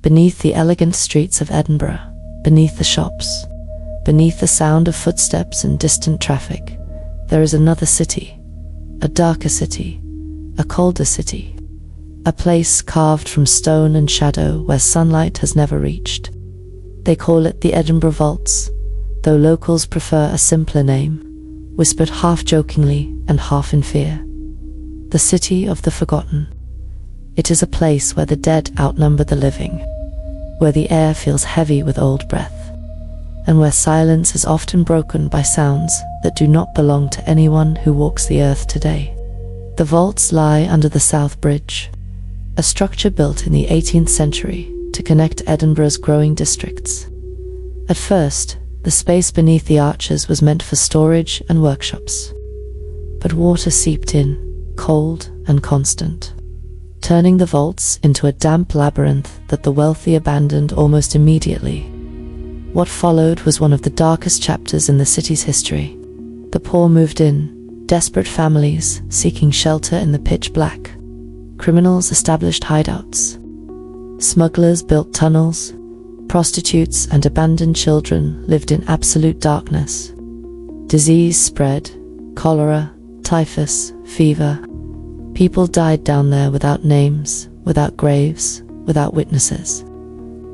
Beneath the elegant streets of Edinburgh, beneath the shops, beneath the sound of footsteps and distant traffic, there is another city, a darker city, a colder city, a place carved from stone and shadow where sunlight has never reached. They call it the Edinburgh Vaults, though locals prefer a simpler name, whispered half jokingly and half in fear. The city of the forgotten. It is a place where the dead outnumber the living, where the air feels heavy with old breath, and where silence is often broken by sounds that do not belong to anyone who walks the earth today. The vaults lie under the South Bridge, a structure built in the 18th century to connect Edinburgh's growing districts. At first, the space beneath the arches was meant for storage and workshops, but water seeped in, cold and constant, turning the vaults into a damp labyrinth that the wealthy abandoned almost immediately. What followed was one of the darkest chapters in the city's history. The poor moved in, desperate families seeking shelter in the pitch black. Criminals established hideouts. Smugglers built tunnels. Prostitutes and abandoned children lived in absolute darkness. Disease spread, cholera, typhus, fever. People died down there without names, without graves, without witnesses.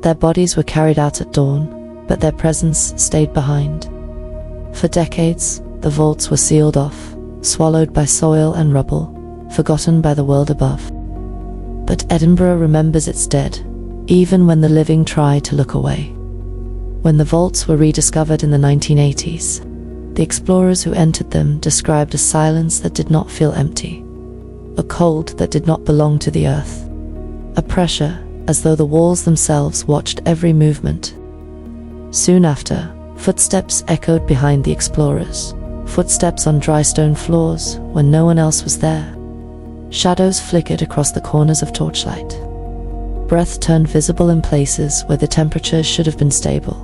Their bodies were carried out at dawn, but their presence stayed behind. For decades, the vaults were sealed off, swallowed by soil and rubble, forgotten by the world above. But Edinburgh remembers its dead, even when the living try to look away. When the vaults were rediscovered in the 1980s, the explorers who entered them described a silence that did not feel empty, a cold that did not belong to the earth, a pressure as though the walls themselves watched every movement. Soon after, footsteps echoed behind the explorers, footsteps on dry stone floors when no one else was there. Shadows flickered across the corners of torchlight. Breath turned visible in places where the temperature should have been stable.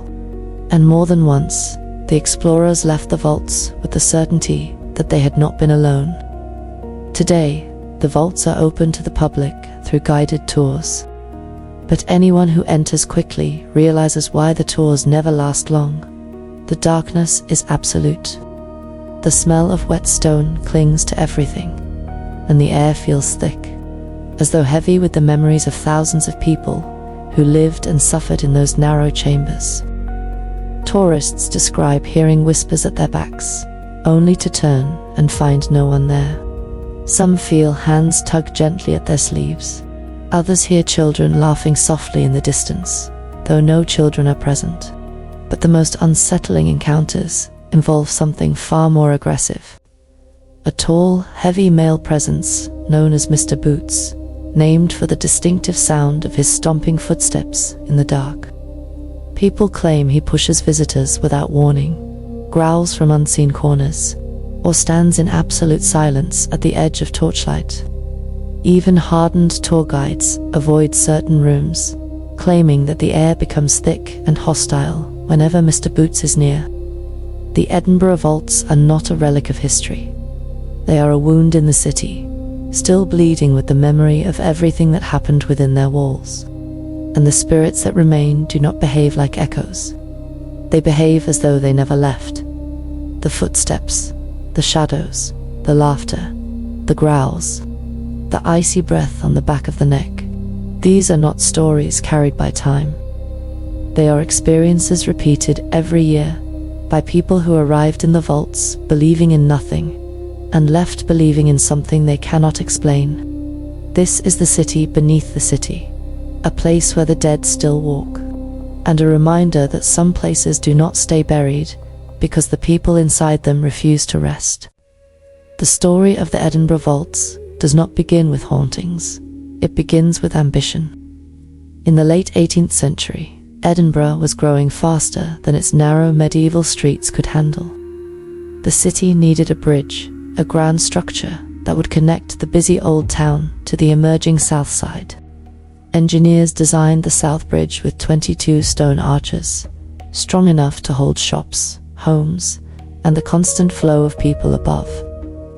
And more than once, the explorers left the vaults with the certainty that they had not been alone. Today, the vaults are open to the public through guided tours. But anyone who enters quickly realizes why the tours never last long. The darkness is absolute. The smell of wet stone clings to everything, and the air feels thick, as though heavy with the memories of thousands of people who lived and suffered in those narrow chambers. Tourists describe hearing whispers at their backs, only to turn and find no one there. Some feel hands tug gently at their sleeves. Others hear children laughing softly in the distance, though no children are present. But the most unsettling encounters involve something far more aggressive. A tall, heavy male presence known as Mr. Boots, named for the distinctive sound of his stomping footsteps in the dark. People claim he pushes visitors without warning, growls from unseen corners, or stands in absolute silence at the edge of torchlight. Even hardened tour guides avoid certain rooms, claiming that the air becomes thick and hostile whenever Mr. Boots is near. The Edinburgh Vaults are not a relic of history. They are a wound in the city, still bleeding with the memory of everything that happened within their walls. And the spirits that remain do not behave like echoes. They behave as though they never left. The footsteps, the shadows, the laughter, the growls, the icy breath on the back of the neck. These are not stories carried by time. They are experiences repeated every year by people who arrived in the vaults believing in nothing and left believing in something they cannot explain. This is the city beneath the city, a place where the dead still walk, and a reminder that some places do not stay buried because the people inside them refuse to rest. The story of the Edinburgh Vaults does not begin with hauntings. It begins with ambition. In the late 18th century, Edinburgh was growing faster than its narrow medieval streets could handle. The city needed a bridge, a grand structure that would connect the busy old town to the emerging south side. Engineers designed the South Bridge with 22 stone arches, strong enough to hold shops, homes, and the constant flow of people above.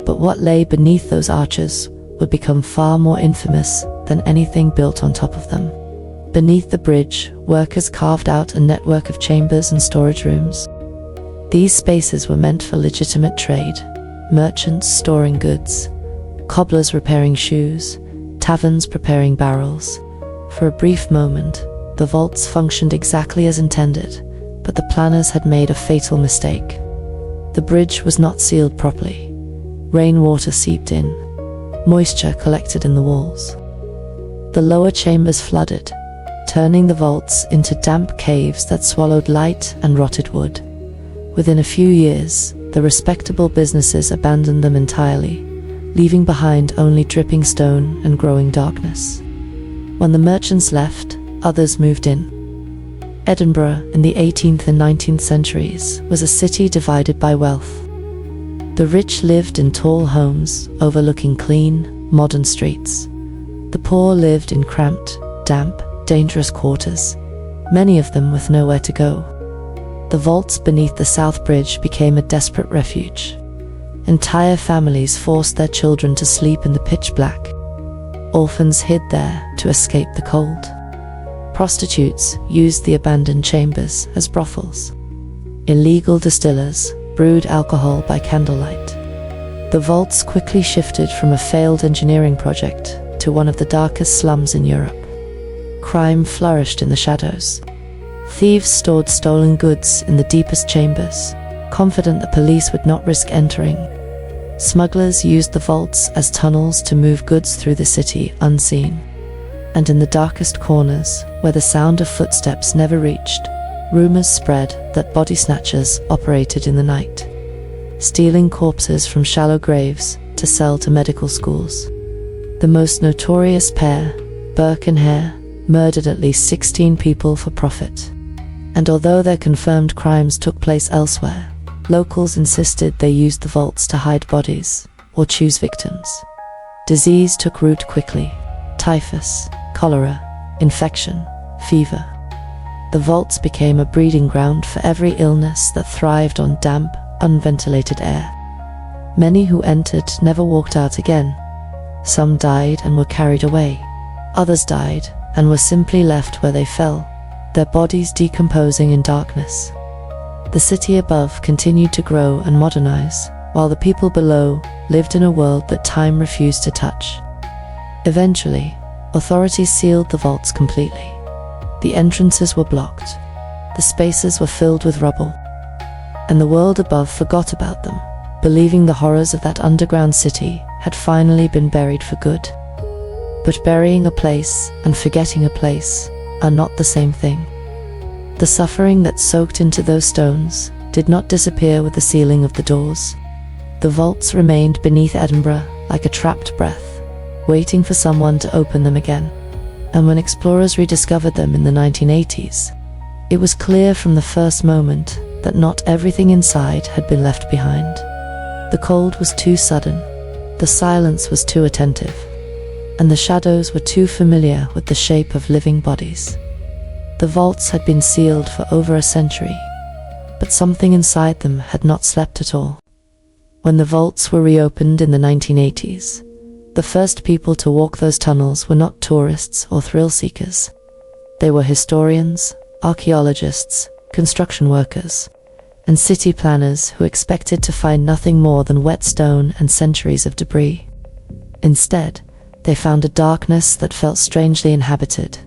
But what lay beneath those arches would become far more infamous than anything built on top of them. Beneath the bridge, workers carved out a network of chambers and storage rooms. These spaces were meant for legitimate trade: merchants storing goods, cobblers repairing shoes, taverns preparing barrels. For a brief moment, the vaults functioned exactly as intended, but the planners had made a fatal mistake. The bridge was not sealed properly. Rainwater seeped in. Moisture collected in the walls. The lower chambers flooded, turning the vaults into damp caves that swallowed light and rotted wood. Within a few years, the respectable businesses abandoned them entirely, leaving behind only dripping stone and growing darkness. When the merchants left, others moved in. Edinburgh, in the 18th and 19th centuries, was a city divided by wealth. The rich lived in tall homes overlooking clean, modern streets. The poor lived in cramped, damp, dangerous quarters, many of them with nowhere to go. The vaults beneath the South Bridge became a desperate refuge. Entire families forced their children to sleep in the pitch black. Orphans hid there to escape the cold. Prostitutes used the abandoned chambers as brothels. Illegal distillers brewed alcohol by candlelight. The vaults quickly shifted from a failed engineering project to one of the darkest slums in Europe. Crime flourished in the shadows. Thieves stored stolen goods in the deepest chambers, confident the police would not risk entering. Smugglers used the vaults as tunnels to move goods through the city unseen. And in the darkest corners, where the sound of footsteps never reached, rumors spread that body snatchers operated in the night, stealing corpses from shallow graves to sell to medical schools. The most notorious pair, Burke and Hare, murdered at least 16 people for profit. And although their confirmed crimes took place elsewhere, locals insisted they used the vaults to hide bodies or choose victims. Disease took root quickly: typhus, cholera, infection, fever. The vaults became a breeding ground for every illness that thrived on damp, unventilated air. Many who entered never walked out again. Some died and were carried away. Others died and were simply left where they fell, their bodies decomposing in darkness. The city above continued to grow and modernize, while the people below lived in a world that time refused to touch. Eventually, authorities sealed the vaults completely. The entrances were blocked. The spaces were filled with rubble. And the world above forgot about them, believing the horrors of that underground city had finally been buried for good. But burying a place and forgetting a place are not the same thing. The suffering that soaked into those stones did not disappear with the sealing of the doors. The vaults remained beneath Edinburgh like a trapped breath, waiting for someone to open them again. And when explorers rediscovered them in the 1980s, it was clear from the first moment that not everything inside had been left behind. The cold was too sudden, the silence was too attentive, and the shadows were too familiar with the shape of living bodies. The vaults had been sealed for over a century, but something inside them had not slept at all. When the vaults were reopened in the 1980s, the first people to walk those tunnels were not tourists or thrill seekers. They were historians, archaeologists, construction workers, and city planners who expected to find nothing more than wet stone and centuries of debris. Instead, they found a darkness that felt strangely inhabited,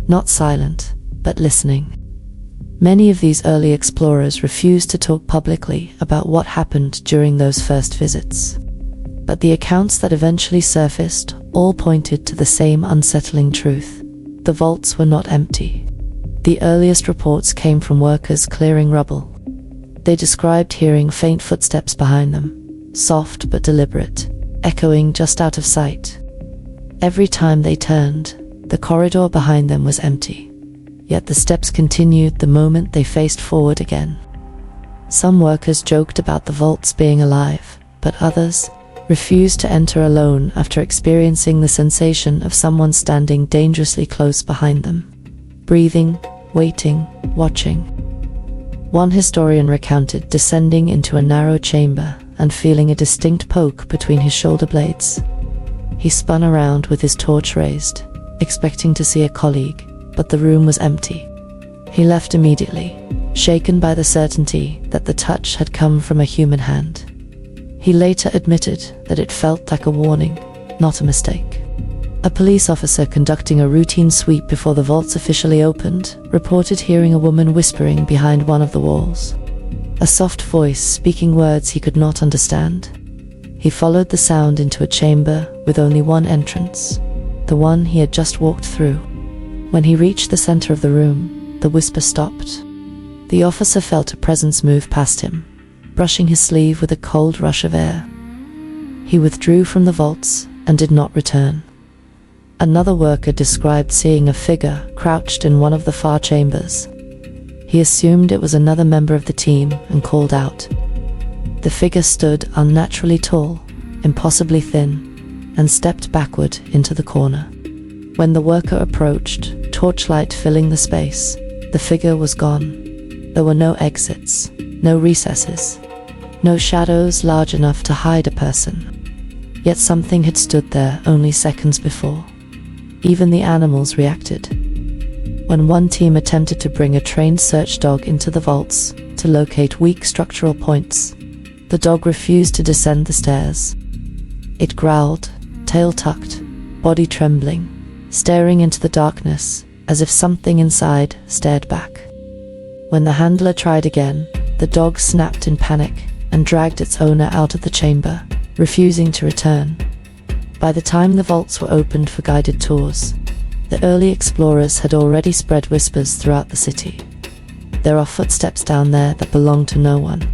not silent, but listening. Many of these early explorers refused to talk publicly about what happened during those first visits. But the accounts that eventually surfaced all pointed to the same unsettling truth. The vaults were not empty. The earliest reports came from workers clearing rubble. They described hearing faint footsteps behind them, soft but deliberate, echoing just out of sight. Every time they turned, the corridor behind them was empty. Yet the steps continued the moment they faced forward again. Some workers joked about the vaults being alive, but others refused to enter alone after experiencing the sensation of someone standing dangerously close behind them, breathing, waiting, watching. One historian recounted descending into a narrow chamber and feeling a distinct poke between his shoulder blades. He spun around with his torch raised, expecting to see a colleague, but the room was empty. He left immediately, shaken by the certainty that the touch had come from a human hand. He later admitted that it felt like a warning, not a mistake. A police officer conducting a routine sweep before the vaults officially opened reported hearing a woman whispering behind one of the walls. A soft voice speaking words he could not understand. He followed the sound into a chamber with only one entrance, the one he had just walked through. When he reached the center of the room, the whisper stopped. The officer felt a presence move past him, brushing his sleeve with a cold rush of air. He withdrew from the vaults and did not return. Another worker described seeing a figure crouched in one of the far chambers. He assumed it was another member of the team and called out. The figure stood unnaturally tall, impossibly thin, and stepped backward into the corner. When the worker approached, torchlight filling the space, the figure was gone. There were no exits, no recesses, no shadows large enough to hide a person. Yet something had stood there only seconds before. Even the animals reacted. When one team attempted to bring a trained search dog into the vaults to locate weak structural points, the dog refused to descend the stairs. It growled, tail tucked, body trembling, staring into the darkness as if something inside stared back. When the handler tried again, the dog snapped in panic and dragged its owner out of the chamber, refusing to return. By the time the vaults were opened for guided tours, the early explorers had already spread whispers throughout the city. There are footsteps down there that belong to no one.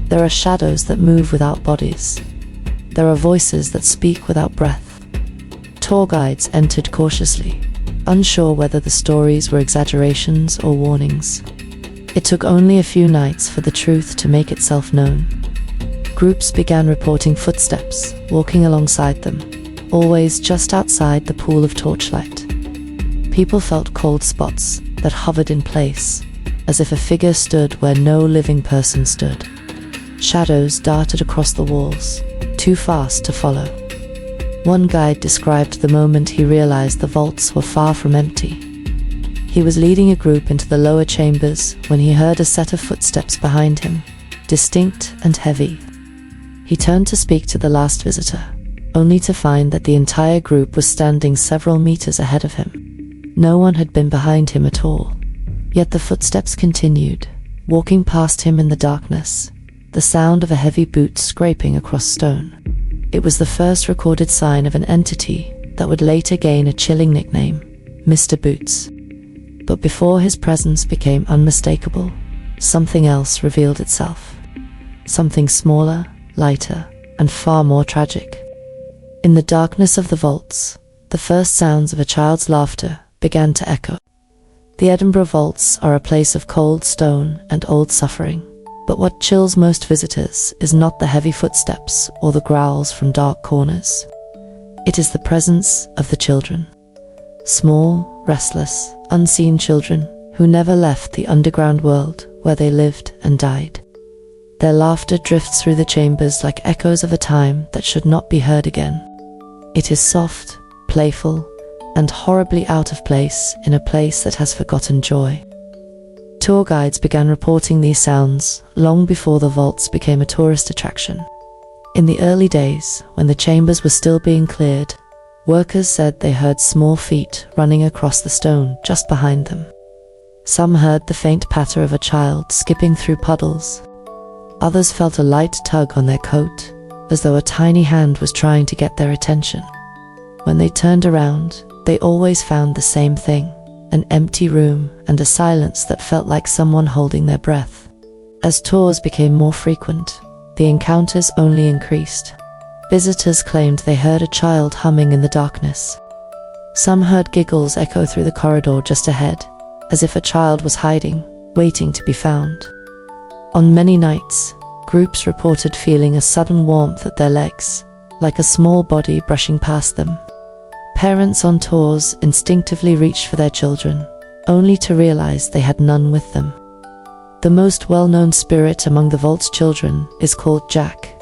There are shadows that move without bodies. There are voices that speak without breath. Tour guides entered cautiously, unsure whether the stories were exaggerations or warnings. It took only a few nights for the truth to make itself known. Groups began reporting footsteps, walking alongside them, always just outside the pool of torchlight. People felt cold spots that hovered in place, as if a figure stood where no living person stood. Shadows darted across the walls, too fast to follow. One guide described the moment he realized the vaults were far from empty. He was leading a group into the lower chambers when he heard a set of footsteps behind him, distinct and heavy. He turned to speak to the last visitor, only to find that the entire group was standing several meters ahead of him. No one had been behind him at all. Yet the footsteps continued, walking past him in the darkness, the sound of a heavy boot scraping across stone. It was the first recorded sign of an entity that would later gain a chilling nickname, Mr. Boots. But before his presence became unmistakable, something else revealed itself. Something smaller, lighter, and far more tragic. In the darkness of the vaults, the first sounds of a child's laughter began to echo. The Edinburgh vaults are a place of cold stone and old suffering, but what chills most visitors is not the heavy footsteps or the growls from dark corners. It is the presence of the children. Small, restless, unseen children who never left the underground world where they lived and died. Their laughter drifts through the chambers like echoes of a time that should not be heard again. It is soft, playful, and horribly out of place in a place that has forgotten joy. Tour guides began reporting these sounds long before the vaults became a tourist attraction. In the early days, when the chambers were still being cleared, workers said they heard small feet running across the stone just behind them. Some heard the faint patter of a child skipping through puddles. Others felt a light tug on their coat, as though a tiny hand was trying to get their attention. When they turned around, they always found the same thing, an empty room and a silence that felt like someone holding their breath. As tours became more frequent, the encounters only increased. Visitors claimed they heard a child humming in the darkness. Some heard giggles echo through the corridor just ahead, as if a child was hiding, waiting to be found. On many nights, groups reported feeling a sudden warmth at their legs, like a small body brushing past them. Parents on tours instinctively reached for their children, only to realize they had none with them. The most well-known spirit among the vault's children is called Jack.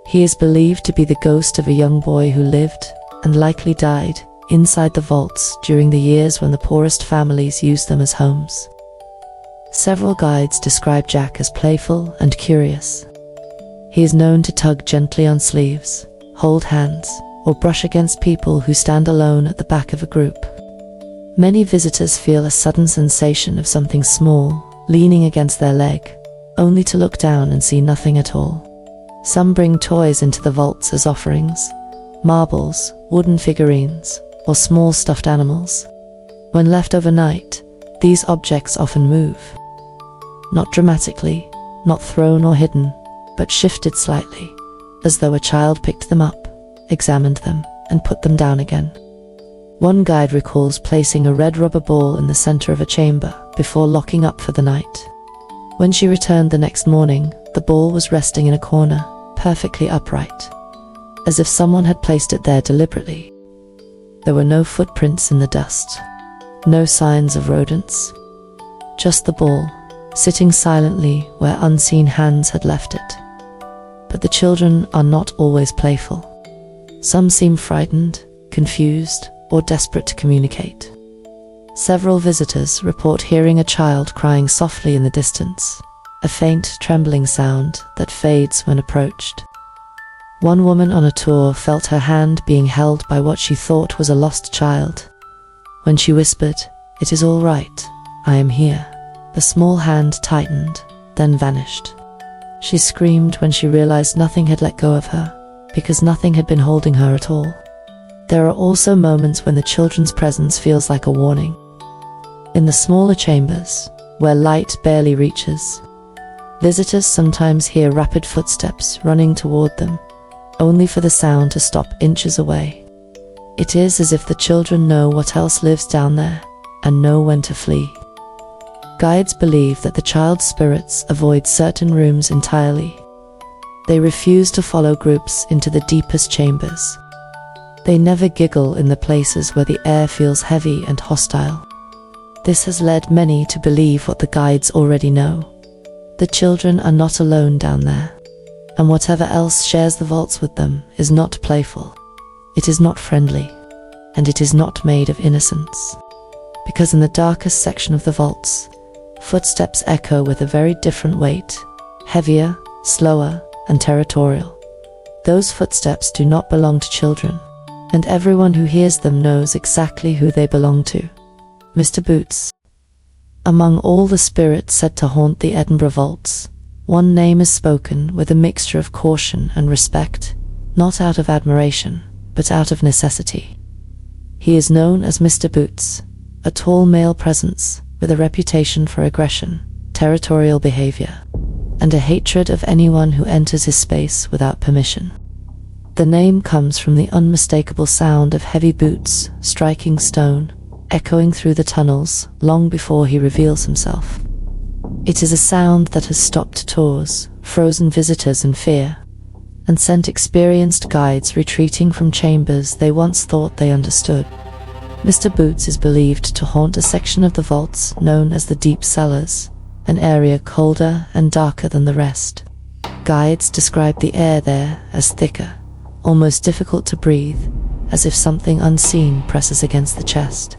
He is believed to be the ghost of a young boy who lived, and likely died, inside the vaults during the years when the poorest families used them as homes. Several guides describe Jack as playful and curious. He is known to tug gently on sleeves, hold hands, or brush against people who stand alone at the back of a group. Many visitors feel a sudden sensation of something small leaning against their leg, only to look down and see nothing at all. Some bring toys into the vaults as offerings: marbles, wooden figurines, or small stuffed animals. When left overnight, these objects often move. Not dramatically, not thrown or hidden, but shifted slightly, as though a child picked them up, examined them, and put them down again. One guide recalls placing a red rubber ball in the center of a chamber before locking up for the night. When she returned the next morning, the ball was resting in a corner, perfectly upright, as if someone had placed it there deliberately. There were no footprints in the dust, no signs of rodents, just the ball, sitting silently where unseen hands had left it. But the children are not always playful. Some seem frightened, confused, or desperate to communicate. Several visitors report hearing a child crying softly in the distance, a faint, trembling sound that fades when approached. One woman on a tour felt her hand being held by what she thought was a lost child. When she whispered, "It is all right, I am here," the small hand tightened, then vanished. She screamed when she realized nothing had let go of her, because nothing had been holding her at all. There are also moments when the children's presence feels like a warning. In the smaller chambers, where light barely reaches, visitors sometimes hear rapid footsteps running toward them, only for the sound to stop inches away. It is as if the children know what else lives down there and know when to flee. Guides believe that the child's spirits avoid certain rooms entirely. They refuse to follow groups into the deepest chambers. They never giggle in the places where the air feels heavy and hostile. This has led many to believe what the guides already know. The children are not alone down there, and whatever else shares the vaults with them is not playful. It is not friendly, and it is not made of innocence. Because in the darkest section of the vaults, footsteps echo with a very different weight, heavier, slower, and territorial. Those footsteps do not belong to children, and everyone who hears them knows exactly who they belong to: Mr. Boots. Among all the spirits said to haunt the Edinburgh vaults, one name is spoken with a mixture of caution and respect, not out of admiration, but out of necessity. He is known as Mr. Boots, a tall male presence with a reputation for aggression, territorial behavior, and a hatred of anyone who enters his space without permission. The name comes from the unmistakable sound of heavy boots striking stone, echoing through the tunnels long before he reveals himself. It is a sound that has stopped tours, frozen visitors in fear, and sent experienced guides retreating from chambers they once thought they understood. Mr. Boots is believed to haunt a section of the vaults known as the Deep Cellars, an area colder and darker than the rest. Guides describe the air there as thicker, almost difficult to breathe, as if something unseen presses against the chest.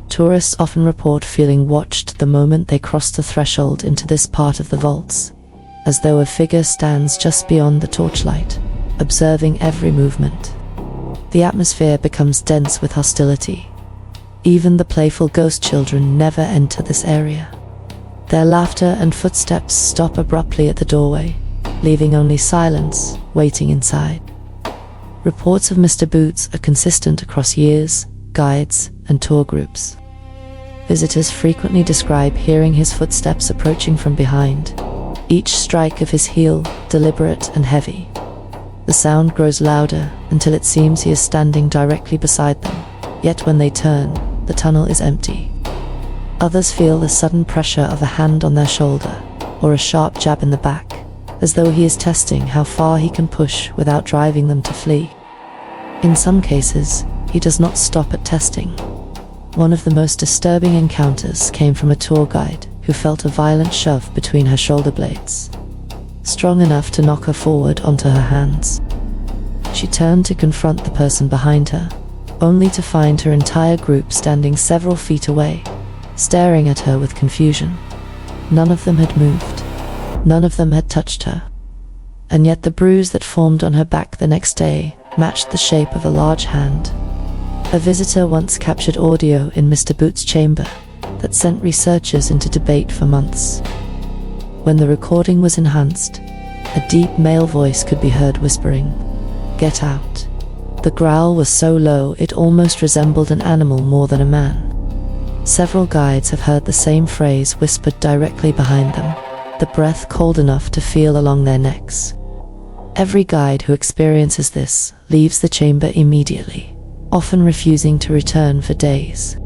Tourists often report feeling watched the moment they cross the threshold into this part of the vaults, as though a figure stands just beyond the torchlight, observing every movement. The atmosphere becomes dense with hostility. Even the playful ghost children never enter this area. Their laughter and footsteps stop abruptly at the doorway, leaving only silence waiting inside. Reports of Mr. Boots are consistent across years, guides, and tour groups. Visitors frequently describe hearing his footsteps approaching from behind, each strike of his heel deliberate and heavy. The sound grows louder until it seems he is standing directly beside them, yet when they turn, the tunnel is empty. Others feel the sudden pressure of a hand on their shoulder, or a sharp jab in the back, as though he is testing how far he can push without driving them to flee. In some cases, he does not stop at testing. One of the most disturbing encounters came from a tour guide who felt a violent shove between her shoulder blades, strong enough to knock her forward onto her hands. She turned to confront the person behind her, only to find her entire group standing several feet away, staring at her with confusion. None of them had moved. None of them had touched her. And yet the bruise that formed on her back the next day matched the shape of a large hand. A visitor once captured audio in Mr. Boots' chamber that sent researchers into debate for months. When the recording was enhanced, a deep male voice could be heard whispering, "Get out." The growl was so low it almost resembled an animal more than a man. Several guides have heard the same phrase whispered directly behind them, the breath cold enough to feel along their necks. Every guide who experiences this leaves the chamber immediately, often refusing to return for days.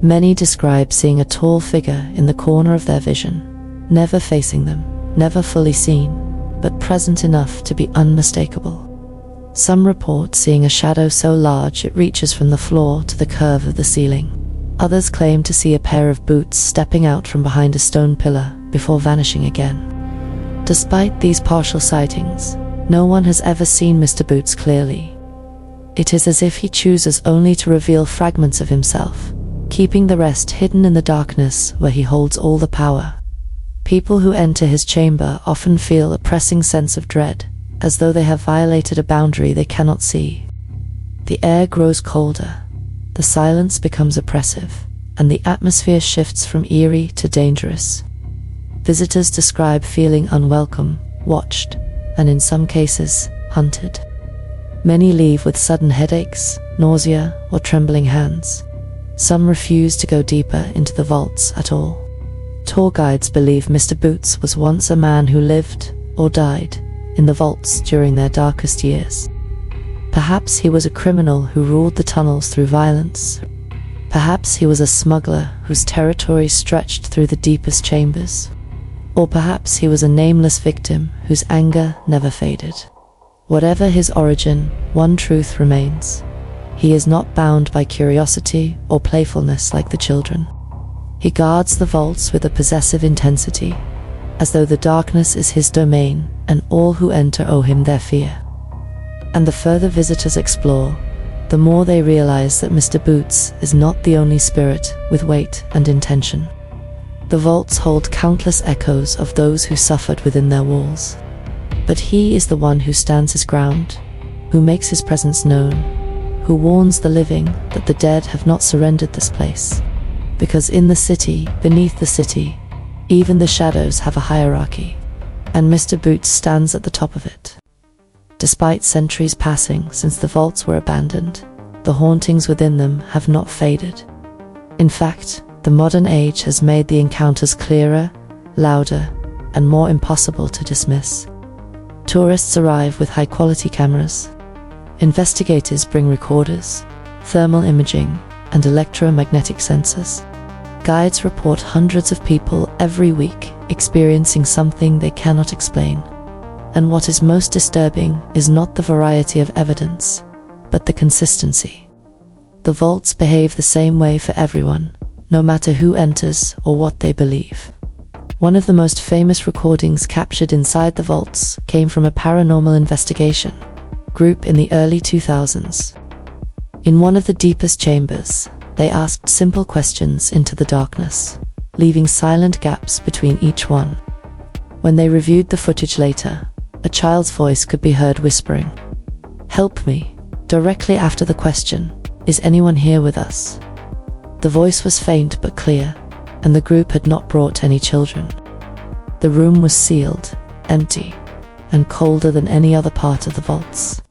Many describe seeing a tall figure in the corner of their vision, never facing them, never fully seen, but present enough to be unmistakable. Some report seeing a shadow so large it reaches from the floor to the curve of the ceiling. Others claim to see a pair of boots stepping out from behind a stone pillar before vanishing again. Despite these partial sightings, no one has ever seen Mr. Boots clearly. It is as if he chooses only to reveal fragments of himself, keeping the rest hidden in the darkness where he holds all the power. People who enter his chamber often feel a pressing sense of dread, as though they have violated a boundary they cannot see. The air grows colder, the silence becomes oppressive, and the atmosphere shifts from eerie to dangerous. Visitors describe feeling unwelcome, watched, and in some cases, hunted. Many leave with sudden headaches, nausea, or trembling hands. Some refuse to go deeper into the vaults at all. Tour guides believe Mr. Boots was once a man who lived, or died, in the vaults during their darkest years. Perhaps he was a criminal who ruled the tunnels through violence. Perhaps he was a smuggler whose territory stretched through the deepest chambers. Or perhaps he was a nameless victim whose anger never faded. Whatever his origin, one truth remains. He is not bound by curiosity or playfulness like the children. He guards the vaults with a possessive intensity, as though the darkness is his domain and all who enter owe him their fear. And the further visitors explore, the more they realize that Mr. Boots is not the only spirit with weight and intention. The vaults hold countless echoes of those who suffered within their walls. But he is the one who stands his ground, who makes his presence known, who warns the living that the dead have not surrendered this place. Because in the city, beneath the city, even the shadows have a hierarchy, and Mr. Boots stands at the top of it. Despite centuries passing since the vaults were abandoned, the hauntings within them have not faded. In fact, the modern age has made the encounters clearer, louder, and more impossible to dismiss. Tourists arrive with high-quality cameras. Investigators bring recorders, thermal imaging, and electromagnetic sensors. Guides report hundreds of people every week experiencing something they cannot explain. And what is most disturbing is not the variety of evidence, but the consistency. The vaults behave the same way for everyone, no matter who enters or what they believe. One of the most famous recordings captured inside the vaults came from a paranormal investigation group in the early 2000s. In one of the deepest chambers, they asked simple questions into the darkness, leaving silent gaps between each one. When they reviewed the footage later, a child's voice could be heard whispering, "Help me," directly after the question, "Is anyone here with us?" The voice was faint but clear, and the group had not brought any children. The room was sealed, empty, and colder than any other part of the vaults.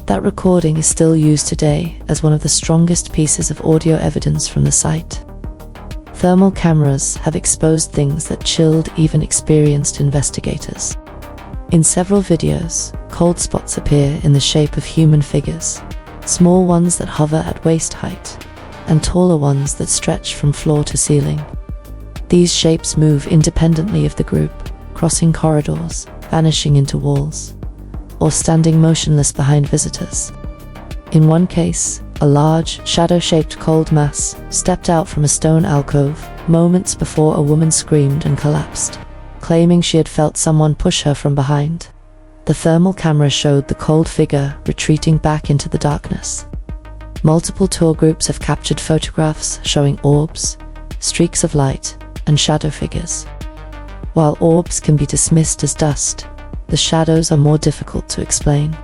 That recording is still used today as one of the strongest pieces of audio evidence from the site. Thermal cameras have exposed things that chilled even experienced investigators. In several videos, cold spots appear in the shape of human figures, small ones that hover at waist height, and taller ones that stretch from floor to ceiling. These shapes move independently of the group, crossing corridors, vanishing into walls, or standing motionless behind visitors. In one case, a large, shadow-shaped cold mass stepped out from a stone alcove moments before a woman screamed and collapsed, claiming she had felt someone push her from behind. The thermal camera showed the cold figure retreating back into the darkness. Multiple tour groups have captured photographs showing orbs, streaks of light, and shadow figures. While orbs can be dismissed as dust, the shadows are more difficult to explain.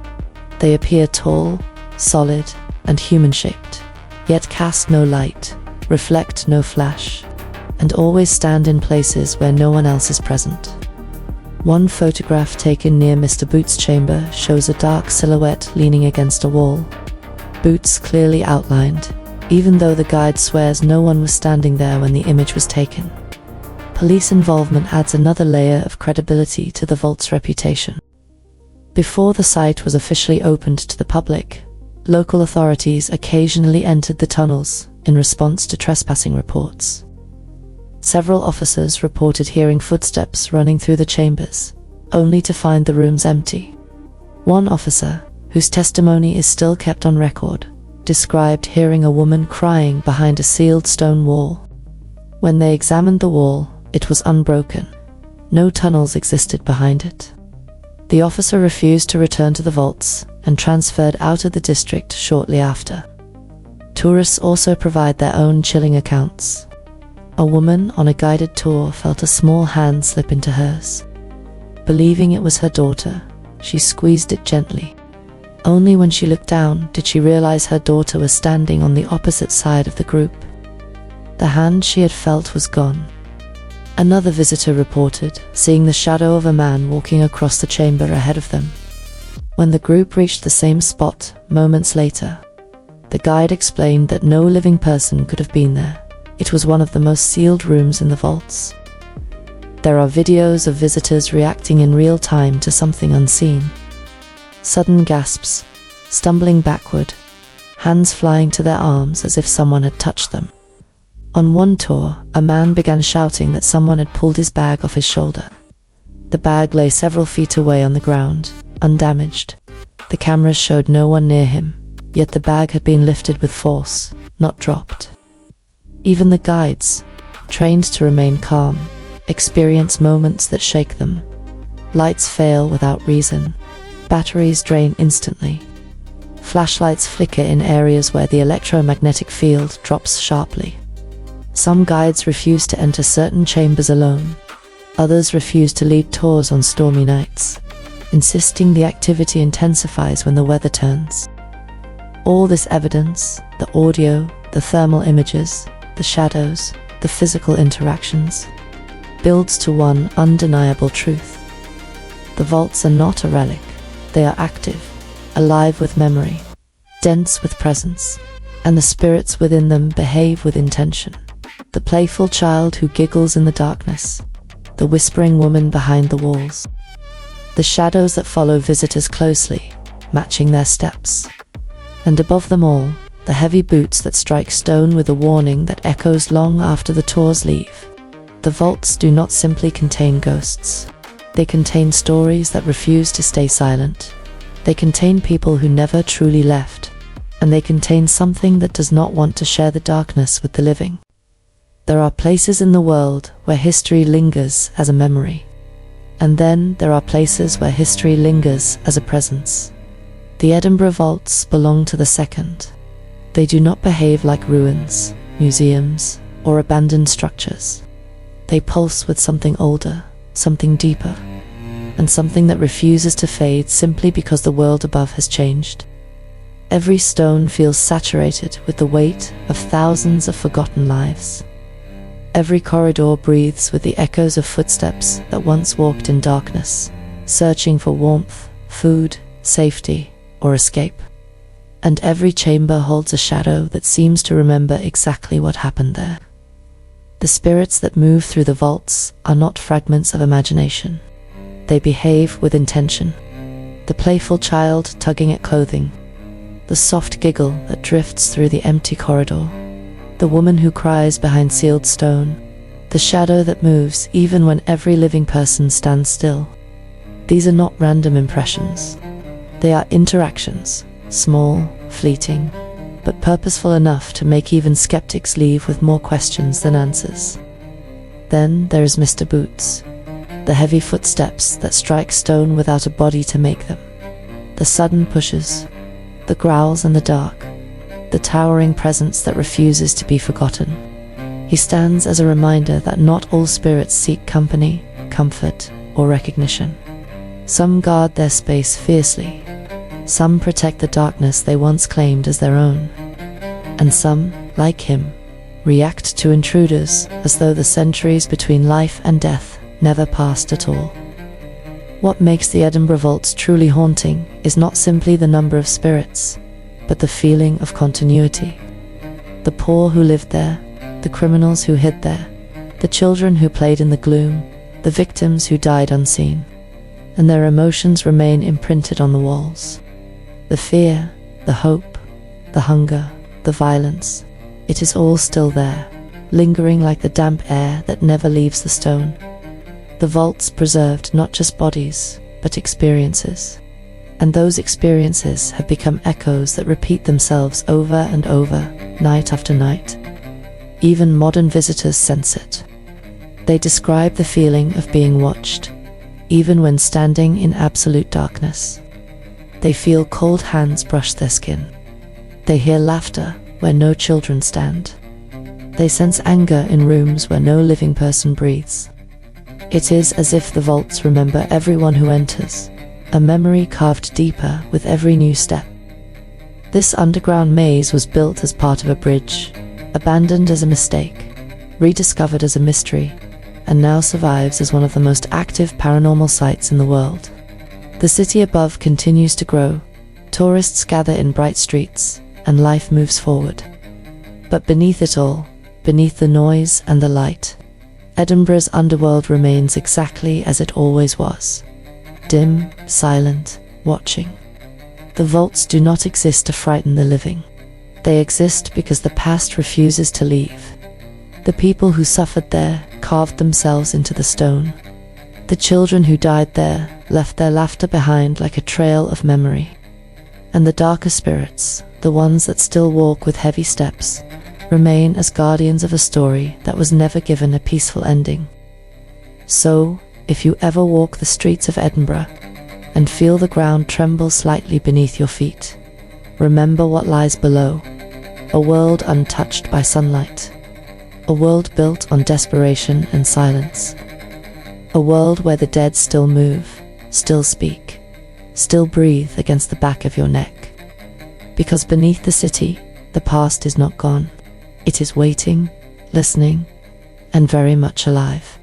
They appear tall, solid, and human-shaped, yet cast no light, reflect no flash, and always stand in places where no one else is present. One photograph taken near Mr. Boots' chamber shows a dark silhouette leaning against a wall. Boots clearly outlined, even though the guide swears no one was standing there when the image was taken. Police involvement adds another layer of credibility to the vault's reputation. Before the site was officially opened to the public, local authorities occasionally entered the tunnels in response to trespassing reports. Several officers reported hearing footsteps running through the chambers, only to find the rooms empty. One officer, whose testimony is still kept on record, described hearing a woman crying behind a sealed stone wall. When they examined the wall, it was unbroken. No tunnels existed behind it. The officer refused to return to the vaults and transferred out of the district shortly after. Tourists also provide their own chilling accounts. A woman on a guided tour felt a small hand slip into hers. Believing it was her daughter, she squeezed it gently. Only when she looked down did she realize her daughter was standing on the opposite side of the group. The hand she had felt was gone. Another visitor reported seeing the shadow of a man walking across the chamber ahead of them. When the group reached the same spot moments later, the guide explained that no living person could have been there. It was one of the most sealed rooms in the vaults. There are videos of visitors reacting in real time to something unseen. Sudden gasps, stumbling backward, hands flying to their arms as if someone had touched them. On one tour, a man began shouting that someone had pulled his bag off his shoulder. The bag lay several feet away on the ground, undamaged. The cameras showed no one near him, yet the bag had been lifted with force, not dropped. Even the guides, trained to remain calm, experience moments that shake them. Lights fail without reason. Batteries drain instantly. Flashlights flicker in areas where the electromagnetic field drops sharply. Some guides refuse to enter certain chambers alone. Others refuse to lead tours on stormy nights, insisting the activity intensifies when the weather turns. All this evidence, the audio, the thermal images, the shadows, the physical interactions, builds to one undeniable truth. The vaults are not a relic. They are active, alive with memory, dense with presence, and the spirits within them behave with intention. The playful child who giggles in the darkness, the whispering woman behind the walls, the shadows that follow visitors closely, matching their steps, and above them all, the heavy boots that strike stone with a warning that echoes long after the tours leave. The vaults do not simply contain ghosts. They contain stories that refuse to stay silent. They contain people who never truly left, and they contain something that does not want to share the darkness with the living. There are places in the world where history lingers as a memory, and then there are places where history lingers as a presence. The Edinburgh vaults belong to the second. They do not behave like ruins, museums, or abandoned structures. They pulse with something older, something deeper, and something that refuses to fade simply because the world above has changed. Every stone feels saturated with the weight of thousands of forgotten lives. Every corridor breathes with the echoes of footsteps that once walked in darkness, searching for warmth, food, safety, or escape. And every chamber holds a shadow that seems to remember exactly what happened there. The spirits that move through the vaults are not fragments of imagination. They behave with intention. The playful child tugging at clothing, the soft giggle that drifts through the empty corridor, the woman who cries behind sealed stone, the shadow that moves even when every living person stands still. These are not random impressions. They are interactions, small, fleeting, but purposeful enough to make even skeptics leave with more questions than answers. Then there is Mr. Boots, the heavy footsteps that strike stone without a body to make them, the sudden pushes, the growls in the dark, the towering presence that refuses to be forgotten. He stands as a reminder that not all spirits seek company, comfort, or recognition. Some guard their space fiercely. Some protect the darkness they once claimed as their own. And some, like him, react to intruders as though the centuries between life and death never passed at all. What makes the Edinburgh vaults truly haunting is not simply the number of spirits, but the feeling of continuity. The poor who lived there, the criminals who hid there, the children who played in the gloom, the victims who died unseen, and their emotions remain imprinted on the walls. The fear, the hope, the hunger, the violence, it is all still there, lingering like the damp air that never leaves the stone. The vaults preserved not just bodies, but experiences. And those experiences have become echoes that repeat themselves over and over, night after night. Even modern visitors sense it. They describe the feeling of being watched, even when standing in absolute darkness. They feel cold hands brush their skin. They hear laughter where no children stand. They sense anger in rooms where no living person breathes. It is as if the vaults remember everyone who enters, a memory carved deeper with every new step. This underground maze was built as part of a bridge, abandoned as a mistake, rediscovered as a mystery, and now survives as one of the most active paranormal sites in the world. The city above continues to grow, tourists gather in bright streets, and life moves forward. But beneath it all, beneath the noise and the light, Edinburgh's underworld remains exactly as it always was. Dim, silent, watching. The vaults do not exist to frighten the living. They exist because the past refuses to leave. The people who suffered there carved themselves into the stone. The children who died there left their laughter behind like a trail of memory. And the darker spirits, the ones that still walk with heavy steps, remain as guardians of a story that was never given a peaceful ending. So, if you ever walk the streets of Edinburgh and feel the ground tremble slightly beneath your feet, remember what lies below: a world untouched by sunlight, a world built on desperation and silence, a world where the dead still move, still speak, still breathe against the back of your neck. Because beneath the city, the past is not gone. It is waiting, listening, and very much alive.